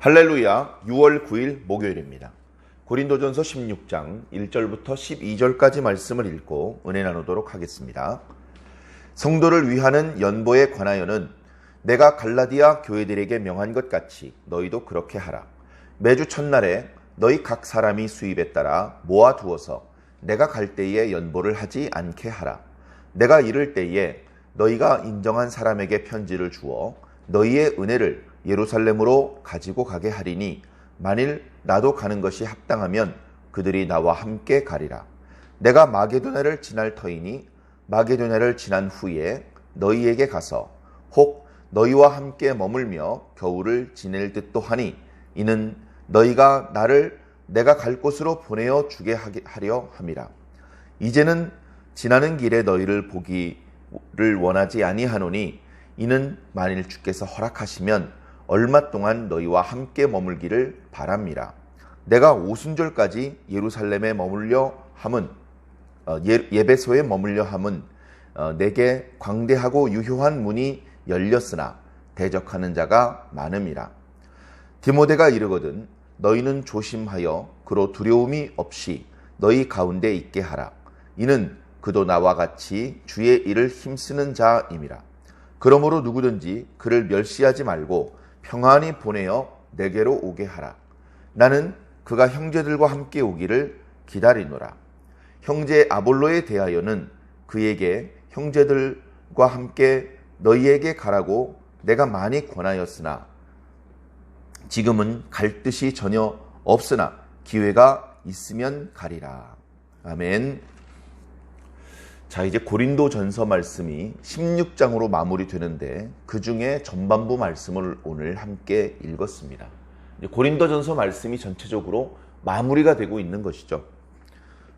할렐루야, 6월 9일 목요일입니다. 고린도전서 16장 1절부터 12절까지 말씀을 읽고 은혜 나누도록 하겠습니다. 성도를 위하는 연보에 관하여는 내가 갈라디아 교회들에게 명한 것 같이 너희도 그렇게 하라. 매주 첫날에 너희 각 사람이 수입에 따라 모아두어서 내가 갈 때에 연보를 하지 않게 하라. 내가 이를 때에 너희가 인정한 사람에게 편지를 주어 너희의 은혜를 예루살렘으로 가지고 가게 하리니 만일 나도 가는 것이 합당하면 그들이 나와 함께 가리라. 내가 마게도냐를 지날 터이니 마게도냐를 지난 후에 너희에게 가서 혹 너희와 함께 머물며 겨울을 지낼 듯도 하니 이는 너희가 나를 내가 갈 곳으로 보내어 주게 하려 함이라. 이제는 지나는 길에 너희를 보기를 원하지 아니하노니 이는 만일 주께서 허락하시면 얼마 동안 너희와 함께 머물기를 바랍니다. 내가 오순절까지 예루살렘에 머물려 함은 예배소에 머물려 함은 내게 광대하고 유효한 문이 열렸으나 대적하는 자가 많음이라. 디모데가 이르거든 너희는 조심하여 그로 두려움이 없이 너희 가운데 있게 하라. 이는 그도 나와 같이 주의 일을 힘쓰는 자임이라. 그러므로 누구든지 그를 멸시하지 말고 평안히 보내어 내게로 오게 하라. 나는 그가 형제들과 함께 오기를 기다리노라. 형제 아볼로에 대하여는 그에게 형제들과 함께 너희에게 가라고 내가 많이 권하였으나 지금은 갈 뜻이 전혀 없으나 기회가 있으면 가리라. 아멘. 자, 이제 고린도전서 말씀이 16장으로 마무리되는데 그 중에 전반부 말씀을 오늘 함께 읽었습니다. 고린도전서 말씀이 전체적으로 마무리가 되고 있는 것이죠.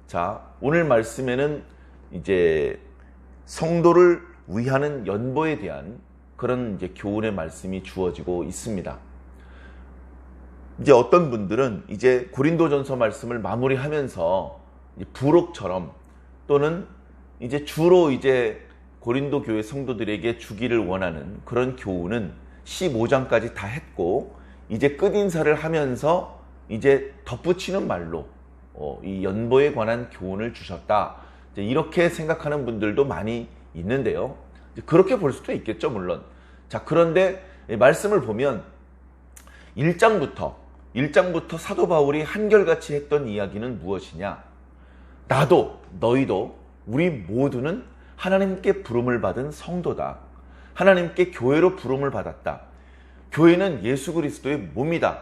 자, 오늘 말씀에는 이제 성도를 위하는 연보에 대한 그런 이제 교훈의 말씀이 주어지고 있습니다. 이제 어떤 분들은 이제 고린도전서 말씀을 마무리하면서 이제 부록처럼 또는 이제 주로 이제 고린도 교회 성도들에게 주기를 원하는 그런 교훈은 15장까지 다 했고 이제 끝인사를 하면서 이제 덧붙이는 말로 이 연보에 관한 교훈을 주셨다. 이렇게 생각하는 분들도 많이 있는데요. 그렇게 볼 수도 있겠죠, 물론. 자, 그런데 말씀을 보면 1장부터 사도 바울이 한결같이 했던 이야기는 무엇이냐? 나도 너희도 우리 모두는 하나님께 부름을 받은 성도다. 하나님께 교회로 부름을 받았다. 교회는 예수 그리스도의 몸이다.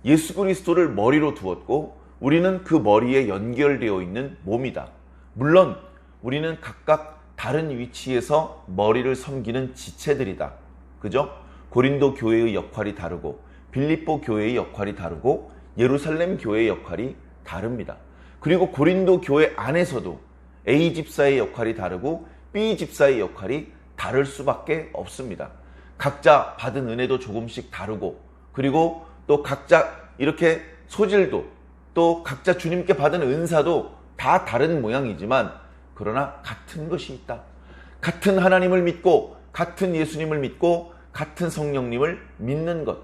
예수 그리스도를 머리로 두었고 우리는 그 머리에 연결되어 있는 몸이다. 물론 우리는 각각 다른 위치에서 머리를 섬기는 지체들이다. 그죠? 고린도 교회의 역할이 다르고 빌립보 교회의 역할이 다르고 예루살렘 교회의 역할이 다릅니다. 그리고 고린도 교회 안에서도 A 집사의 역할이 다르고 B 집사의 역할이 다를 수밖에 없습니다. 각자 받은 은혜도 조금씩 다르고 그리고 또 각자 이렇게 소질도 또 각자 주님께 받은 은사도 다 다른 모양이지만 그러나 같은 것이 있다. 같은 하나님을 믿고 같은 예수님을 믿고 같은 성령님을 믿는 것.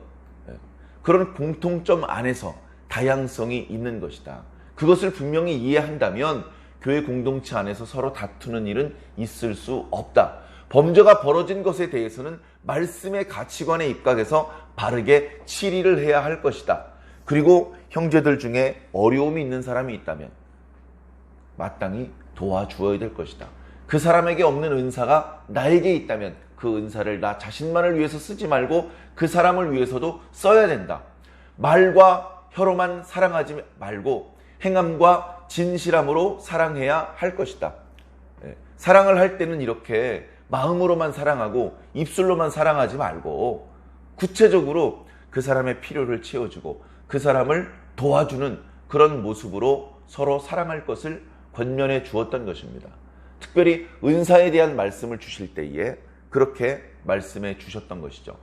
그런 공통점 안에서 다양성이 있는 것이다. 그것을 분명히 이해한다면 교회 공동체 안에서 서로 다투는 일은 있을 수 없다. 범죄가 벌어진 것에 대해서는 말씀의 가치관에 입각해서 바르게 치리를 해야 할 것이다. 그리고 형제들 중에 어려움이 있는 사람이 있다면 마땅히 도와주어야 될 것이다. 그 사람에게 없는 은사가 나에게 있다면 그 은사를 나 자신만을 위해서 쓰지 말고 그 사람을 위해서도 써야 된다. 말과 혀로만 사랑하지 말고 행함과 진실함으로 사랑해야 할 것이다. 사랑을 할 때는 이렇게 마음으로만 사랑하고 입술로만 사랑하지 말고 구체적으로 그 사람의 필요를 채워주고 그 사람을 도와주는 그런 모습으로 서로 사랑할 것을 권면해 주었던 것입니다. 특별히 은사에 대한 말씀을 주실 때에 그렇게 말씀해 주셨던 것이죠.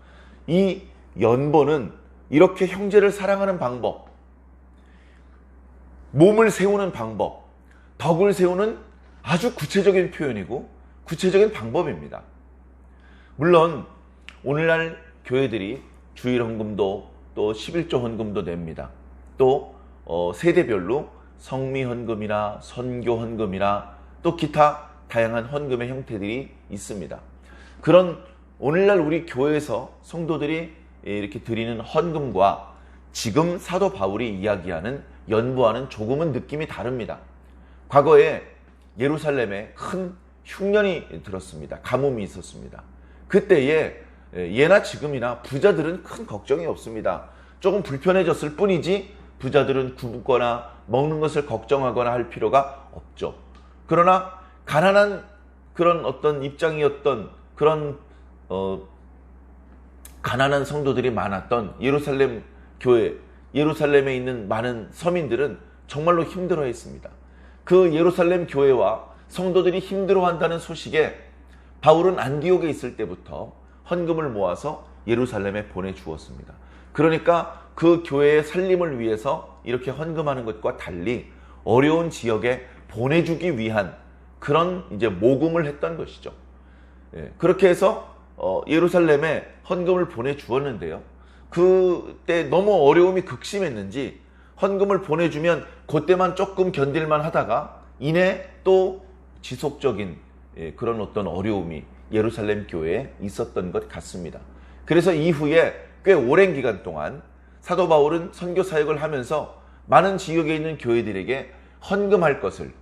이 연보는 이렇게 형제를 사랑하는 방법, 몸을 세우는 방법, 덕을 세우는 아주 구체적인 표현이고 구체적인 방법입니다. 물론 오늘날 교회들이 주일 헌금도 또 11조 헌금도 냅니다. 또 세대별로 성미 헌금이나 선교 헌금이나 또 기타 다양한 헌금의 형태들이 있습니다. 그런 오늘날 우리 교회에서 성도들이 이렇게 드리는 헌금과 지금 사도 바울이 이야기하는 연보와는 조금은 느낌이 다릅니다. 과거에 예루살렘에 큰 흉년이 들었습니다. 가뭄이 있었습니다. 그때에 예나 지금이나 부자들은 큰 걱정이 없습니다. 조금 불편해졌을 뿐이지 부자들은 굶거나 먹는 것을 걱정하거나 할 필요가 없죠. 그러나 가난한 그런 어떤 입장이었던 그런 가난한 성도들이 많았던 예루살렘 교회, 예루살렘에 있는 많은 서민들은 정말로 힘들어했습니다. 그 예루살렘 교회와 성도들이 힘들어한다는 소식에 바울은 안디옥에 있을 때부터 헌금을 모아서 예루살렘에 보내주었습니다. 그러니까 그 교회의 살림을 위해서 이렇게 헌금하는 것과 달리 어려운 지역에 보내주기 위한 그런 이제 모금을 했던 것이죠. 그렇게 해서 예루살렘에 헌금을 보내주었는데요. 그때 너무 어려움이 극심했는지 헌금을 보내주면 그때만 조금 견딜만 하다가 이내 또 지속적인 그런 어떤 어려움이 예루살렘 교회에 있었던 것 같습니다. 그래서 이후에 꽤 오랜 기간 동안 사도 바울은 선교 사역을 하면서 많은 지역에 있는 교회들에게 헌금할 것을,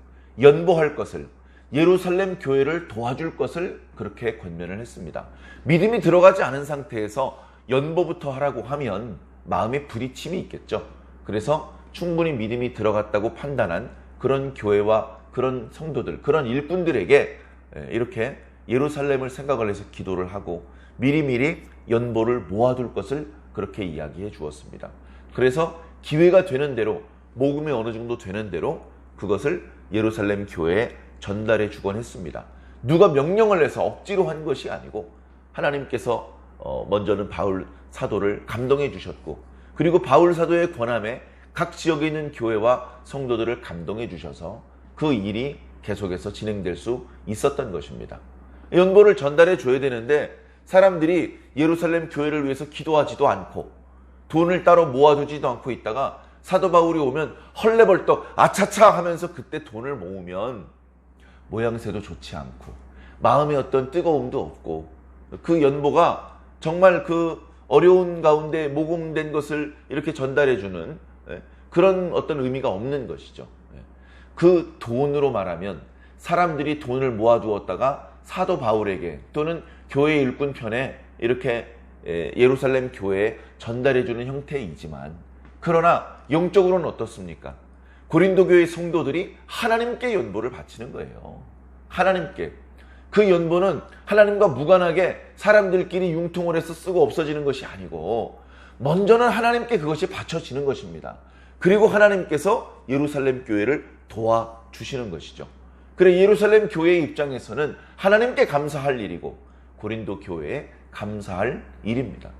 연보할 것을, 예루살렘 교회를 도와줄 것을 그렇게 권면을 했습니다. 믿음이 들어가지 않은 상태에서 연보부터 하라고 하면 마음에 부딪힘이 있겠죠. 그래서 충분히 믿음이 들어갔다고 판단한 그런 교회와 그런 성도들, 그런 일꾼들에게 이렇게 예루살렘을 생각을 해서 기도를 하고 미리미리 연보를 모아둘 것을 그렇게 이야기해 주었습니다. 그래서 기회가 되는 대로, 모금이 어느 정도 되는 대로 그것을 예루살렘 교회에 전달해 주곤 했습니다. 누가 명령을 해서 억지로 한 것이 아니고 하나님께서 먼저는 바울 사도를 감동해 주셨고, 그리고 바울 사도의 권함에 각 지역에 있는 교회와 성도들을 감동해 주셔서 그 일이 계속해서 진행될 수 있었던 것입니다. 연보를 전달해 줘야 되는데 사람들이 예루살렘 교회를 위해서 기도하지도 않고 돈을 따로 모아두지도 않고 있다가 사도 바울이 오면 헐레벌떡 아차차 하면서 그때 돈을 모으면 모양새도 좋지 않고 마음에 어떤 뜨거움도 없고 그 연보가 정말 그 어려운 가운데 모금된 것을 이렇게 전달해주는 그런 어떤 의미가 없는 것이죠. 그 돈으로 말하면 사람들이 돈을 모아두었다가 사도 바울에게 또는 교회 일꾼 편에 이렇게 예루살렘 교회에 전달해주는 형태이지만, 그러나 영적으로는 어떻습니까? 고린도 교회 성도들이 하나님께 연보를 바치는 거예요. 하나님께. 그 연보는 하나님과 무관하게 사람들끼리 융통을 해서 쓰고 없어지는 것이 아니고 먼저는 하나님께 그것이 바쳐지는 것입니다. 그리고 하나님께서 예루살렘 교회를 도와주시는 것이죠. 그래 예루살렘 교회의 입장에서는 하나님께 감사할 일이고 고린도 교회에 감사할 일입니다.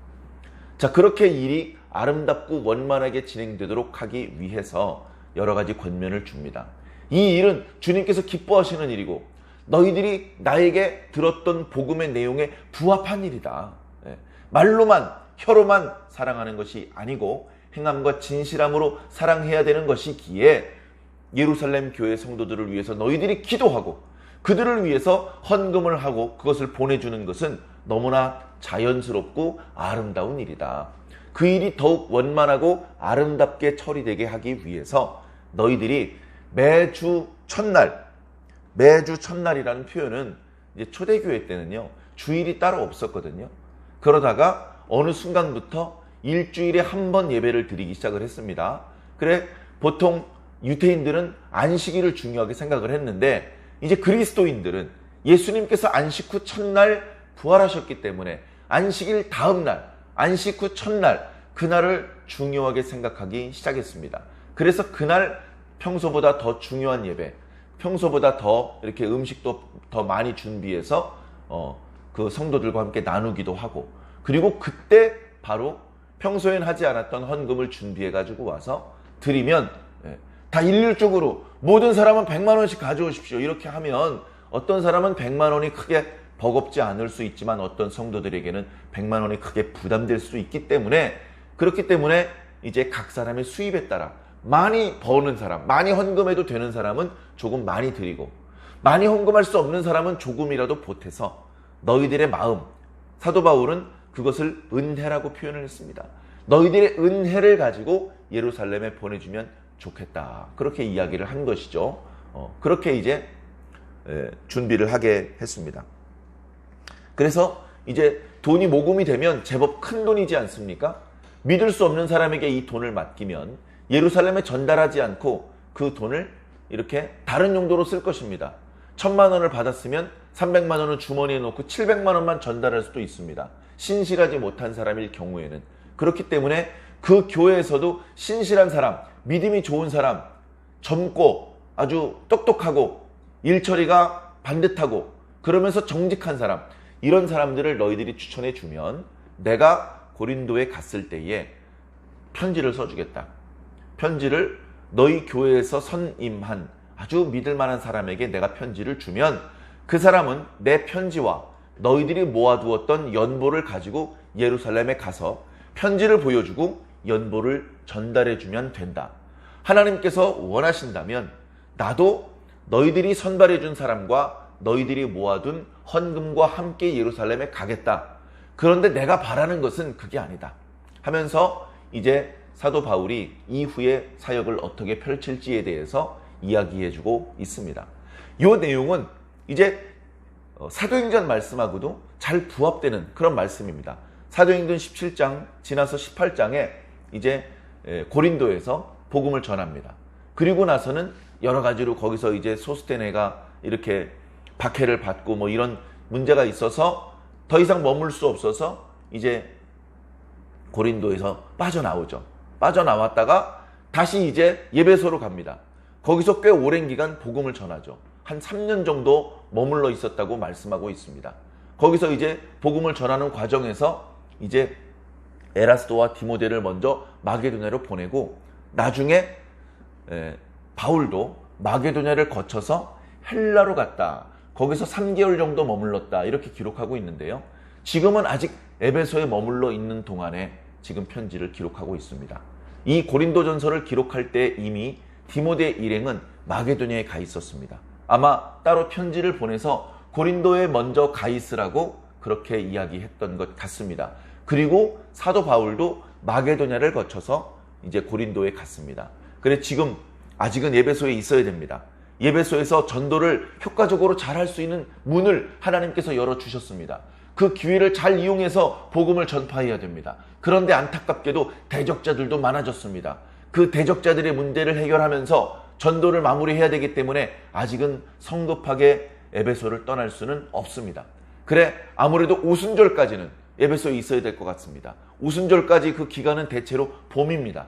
자, 그렇게 일이 아름답고 원만하게 진행되도록 하기 위해서 여러 가지 권면을 줍니다. 이 일은 주님께서 기뻐하시는 일이고 너희들이 나에게 들었던 복음의 내용에 부합한 일이다. 말로만 혀로만 사랑하는 것이 아니고 행함과 진실함으로 사랑해야 되는 것이기에 예루살렘 교회 성도들을 위해서 너희들이 기도하고 그들을 위해서 헌금을 하고 그것을 보내주는 것은 너무나 자연스럽고 아름다운 일이다. 그 일이 더욱 원만하고 아름답게 처리되게 하기 위해서 너희들이 매주 첫날이라는 표현은 이제 초대교회 때는요 주일이 따로 없었거든요. 그러다가 어느 순간부터 일주일에 한 번 예배를 드리기 시작을 했습니다. 그래 보통 유대인들은 안식일을 중요하게 생각을 했는데 이제 그리스도인들은 예수님께서 안식 후 첫날 부활하셨기 때문에 안식일 다음 날, 안식 후 첫날 그날을 중요하게 생각하기 시작했습니다. 그래서 그날 평소보다 더 중요한 예배, 평소보다 더 이렇게 음식도 더 많이 준비해서 그 성도들과 함께 나누기도 하고, 그리고 그때 바로 평소엔 하지 않았던 헌금을 준비해 가지고 와서 드리면 다 일률적으로 모든 사람은 100만 원씩 가져오십시오 이렇게 하면 어떤 사람은 100만 원이 크게 버겁지 않을 수 있지만 어떤 성도들에게는 100만 원이 크게 부담될 수 있기 때문에 그렇기 때문에 이제 각 사람의 수입에 따라 많이 버는 사람, 많이 헌금해도 되는 사람은 조금 많이 드리고, 많이 헌금할 수 없는 사람은 조금이라도 보태서 너희들의 마음, 사도 바울은 그것을 은혜라고 표현을 했습니다. 너희들의 은혜를 가지고 예루살렘에 보내주면 좋겠다. 그렇게 이야기를 한 것이죠. 그렇게 이제 준비를 하게 했습니다. 그래서 이제 돈이 모금이 되면 제법 큰 돈이지 않습니까? 믿을 수 없는 사람에게 이 돈을 맡기면 예루살렘에 전달하지 않고 그 돈을 이렇게 다른 용도로 쓸 것입니다. 1,000만 원을 받았으면 300만 원은 주머니에 넣고 700만 원만 전달할 수도 있습니다. 신실하지 못한 사람일 경우에는. 그렇기 때문에 그 교회에서도 신실한 사람, 믿음이 좋은 사람, 젊고 아주 똑똑하고 일처리가 반듯하고 그러면서 정직한 사람, 이런 사람들을 너희들이 추천해 주면 내가 고린도에 갔을 때에 편지를 써주겠다. 편지를 너희 교회에서 선임한 아주 믿을 만한 사람에게 내가 편지를 주면 그 사람은 내 편지와 너희들이 모아두었던 연보를 가지고 예루살렘에 가서 편지를 보여주고 연보를 전달해 주면 된다. 하나님께서 원하신다면 나도 너희들이 선발해 준 사람과 너희들이 모아둔 헌금과 함께 예루살렘에 가겠다. 그런데 내가 바라는 것은 그게 아니다. 하면서 이제 사도 바울이 이후에 사역을 어떻게 펼칠지에 대해서 이야기해주고 있습니다. 이 내용은 이제 사도행전 말씀하고도 잘 부합되는 그런 말씀입니다. 사도행전 17장 지나서 18장에 이제 고린도에서 복음을 전합니다. 그리고 나서는 여러 가지로 거기서 이제 소스테네가 이렇게 박해를 받고 뭐 이런 문제가 있어서 더 이상 머물 수 없어서 이제 고린도에서 빠져나오죠. 빠져나왔다가 다시 이제 예배소로 갑니다. 거기서 꽤 오랜 기간 복음을 전하죠. 한 3년 정도 머물러 있었다고 말씀하고 있습니다. 거기서 이제 복음을 전하는 과정에서 이제 에라스도와 디모데를 먼저 마게도냐로 보내고 나중에 바울도 마게도냐를 거쳐서 헬라로 갔다. 거기서 3개월 정도 머물렀다. 이렇게 기록하고 있는데요. 지금은 아직 에베소에 머물러 있는 동안에 지금 편지를 기록하고 있습니다. 이 고린도전서를 기록할 때 이미 디모데 일행은 마게도냐에 가 있었습니다. 아마 따로 편지를 보내서 고린도에 먼저 가 있으라고 그렇게 이야기했던 것 같습니다. 그리고 사도 바울도 마게도냐를 거쳐서 이제 고린도에 갔습니다. 그래 지금 아직은 예배소에 있어야 됩니다. 예배소에서 전도를 효과적으로 잘 할 수 있는 문을 하나님께서 열어주셨습니다. 그 기회를 잘 이용해서 복음을 전파해야 됩니다. 그런데 안타깝게도 대적자들도 많아졌습니다. 그 대적자들의 문제를 해결하면서 전도를 마무리해야 되기 때문에 아직은 성급하게 에베소를 떠날 수는 없습니다. 그래 아무래도 오순절까지는 에베소에 있어야 될 것 같습니다. 오순절까지 그 기간은 대체로 봄입니다.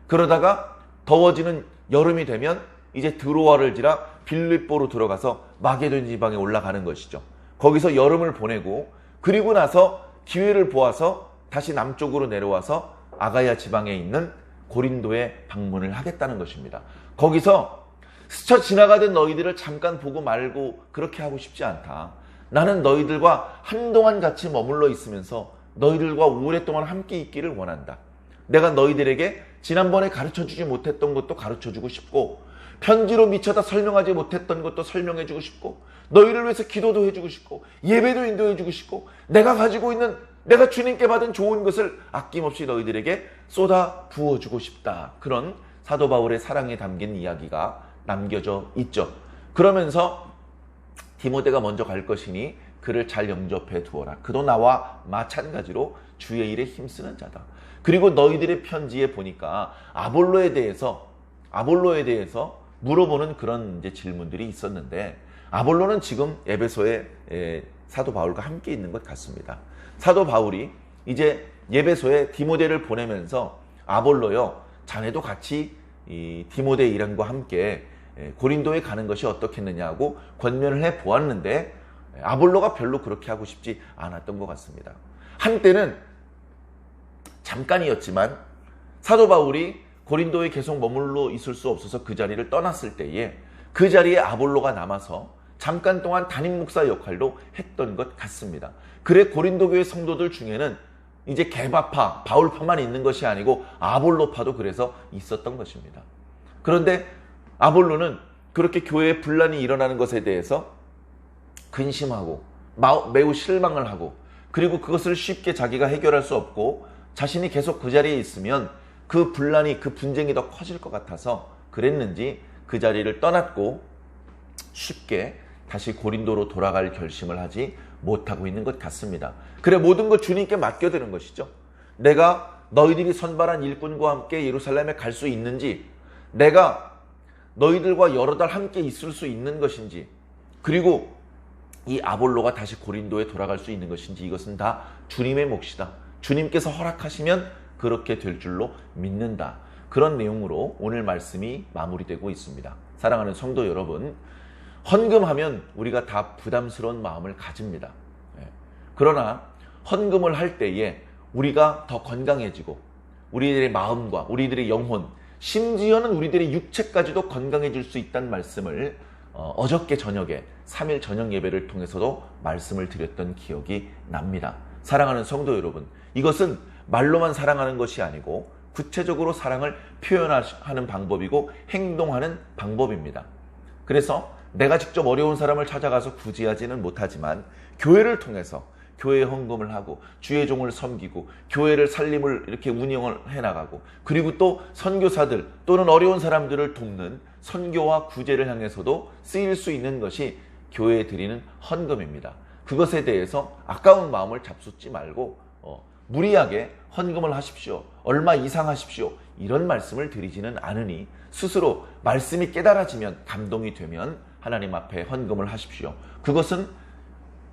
그러다가 더워지는 여름이 되면 이제 드로아를 지나 빌립보로 들어가서 마게도냐 지방에 올라가는 것이죠. 거기서 여름을 보내고 그리고 나서 기회를 보아서 다시 남쪽으로 내려와서 아가야 지방에 있는 고린도에 방문을 하겠다는 것입니다. 거기서 스쳐 지나가던 너희들을 잠깐 보고 말고 그렇게 하고 싶지 않다. 나는 너희들과 한동안 같이 머물러 있으면서 너희들과 오랫동안 함께 있기를 원한다. 내가 너희들에게 지난번에 가르쳐주지 못했던 것도 가르쳐주고 싶고 편지로 미처 설명하지 못했던 것도 설명해주고 싶고 너희를 위해서 기도도 해주고 싶고 예배도 인도해주고 싶고 내가 가지고 있는 내가 주님께 받은 좋은 것을 아낌없이 너희들에게 쏟아 부어주고 싶다. 그런 사도 바울의 사랑에 담긴 이야기가 남겨져 있죠. 그러면서 디모데가 먼저 갈 것이니 그를 잘 영접해 두어라. 그도 나와 마찬가지로 주의 일에 힘쓰는 자다. 그리고 너희들의 편지에 보니까 아볼로에 대해서 물어보는 그런 이제 질문들이 있었는데 아볼로는 지금 에베소에 사도 바울과 함께 있는 것 같습니다. 사도 바울이 이제 예배소에 디모데를 보내면서 아볼로요, 자네도 같이 이 디모데 일행과 함께 고린도에 가는 것이 어떻겠느냐고 권면을 해 보았는데 아볼로가 별로 그렇게 하고 싶지 않았던 것 같습니다. 한때는 잠깐이었지만 사도 바울이 고린도에 계속 머물러 있을 수 없어서 그 자리를 떠났을 때에 그 자리에 아볼로가 남아서 잠깐 동안 담임 목사 역할도 했던 것 같습니다. 그래 고린도 교회 성도들 중에는 이제 게바파, 바울파만 있는 것이 아니고 아볼로파도 그래서 있었던 것입니다. 그런데 아볼로는 그렇게 교회에 분란이 일어나는 것에 대해서 근심하고 매우 실망을 하고, 그리고 그것을 쉽게 자기가 해결할 수 없고 자신이 계속 그 자리에 있으면 그 분란이, 그 분쟁이 더 커질 것 같아서 그랬는지 그 자리를 떠났고 쉽게 다시 고린도로 돌아갈 결심을 하지 못하고 있는 것 같습니다. 그래 모든 것 주님께 맡겨드는 것이죠. 내가 너희들이 선발한 일꾼과 함께 예루살렘에 갈 수 있는지, 내가 너희들과 여러 달 함께 있을 수 있는 것인지, 그리고 이 아볼로가 다시 고린도에 돌아갈 수 있는 것인지, 이것은 다 주님의 몫이다. 주님께서 허락하시면 그렇게 될 줄로 믿는다. 그런 내용으로 오늘 말씀이 마무리되고 있습니다. 사랑하는 성도 여러분, 헌금하면 우리가 다 부담스러운 마음을 가집니다. 그러나 헌금을 할 때에 우리가 더 건강해지고 우리들의 마음과 우리들의 영혼, 심지어는 우리들의 육체까지도 건강해질 수 있다는 말씀을 어저께 저녁에 3일 저녁 예배를 통해서도 말씀을 드렸던 기억이 납니다. 사랑하는 성도 여러분, 이것은 말로만 사랑하는 것이 아니고 구체적으로 사랑을 표현하는 방법이고 행동하는 방법입니다. 그래서 내가 직접 어려운 사람을 찾아가서 구제하지는 못하지만 교회를 통해서 교회에 헌금을 하고 주의 종을 섬기고 교회를 살림을 이렇게 운영을 해나가고, 그리고 또 선교사들 또는 어려운 사람들을 돕는 선교와 구제를 향해서도 쓰일 수 있는 것이 교회에 드리는 헌금입니다. 그것에 대해서 아까운 마음을 잡숫지 말고 무리하게 헌금을 하십시오, 얼마 이상 하십시오, 이런 말씀을 드리지는 않으니 스스로 말씀이 깨달아지면, 감동이 되면 하나님 앞에 헌금을 하십시오. 그것은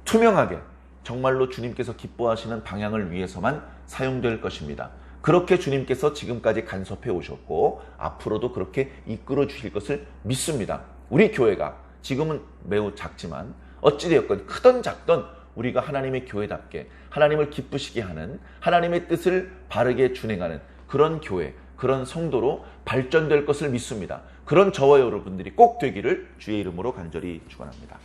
투명하게 정말로 주님께서 기뻐하시는 방향을 위해서만 사용될 것입니다. 그렇게 주님께서 지금까지 간섭해 오셨고 앞으로도 그렇게 이끌어 주실 것을 믿습니다. 우리 교회가 지금은 매우 작지만 어찌되었건 크든 작든 우리가 하나님의 교회답게 하나님을 기쁘시게 하는, 하나님의 뜻을 바르게 준행하는 그런 교회, 그런 성도로 발전될 것을 믿습니다. 그런 저와 여러분들이 꼭 되기를 주의 이름으로 간절히 축원합니다.